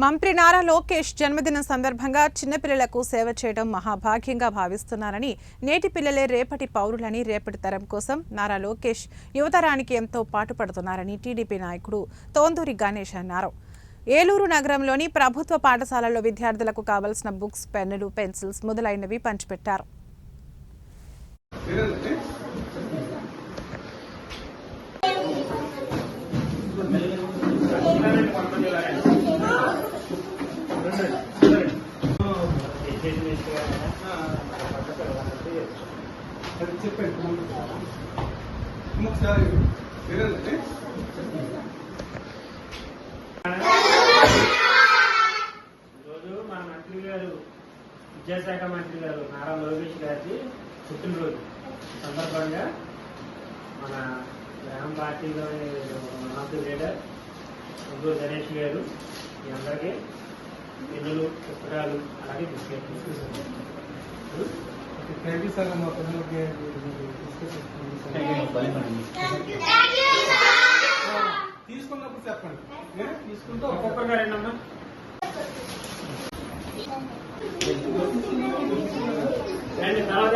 మంత్రి నారా లోకేష్ జన్మదినం సందర్భంగా చిన్నపిల్లలకు సేవ చేయడం మహాభాగ్యంగా భావిస్తున్నారని, నేటి పిల్లలే రేపటి పౌరులని, రేపటి తరం కోసం నారా లోకేష్ యువతరానికి ఎంతో పాటుపడుతున్నారని టీడీపీ నాయకుడు తోందూరి గణేష్ అన్నారు. ఏలూరు నగరంలోని ప్రభుత్వ పాఠశాలల్లో విద్యార్థులకు కావాల్సిన బుక్స్, పెన్నులు, పెన్సిల్స్ మొదలైనవి పంచిపెట్టారు. మన మంత్రి గారు, విద్యాశాఖ మంత్రి గారు నారా లోకేష్ గారి పుట్టినరోజు సందర్భంగా మన గ్రామ పార్టీలోని మంత్రి లీడర్ తోందూరి గణేష్ గారు మీ అందరికీ పెన్నులు, పుస్తకాలు అలాగే బిస్కెట్లు తీసుకున్నప్పుడు చెప్పండి. తీసుకుంటూ ఒక్కొక్కగా రండమ్మా. తర్వాత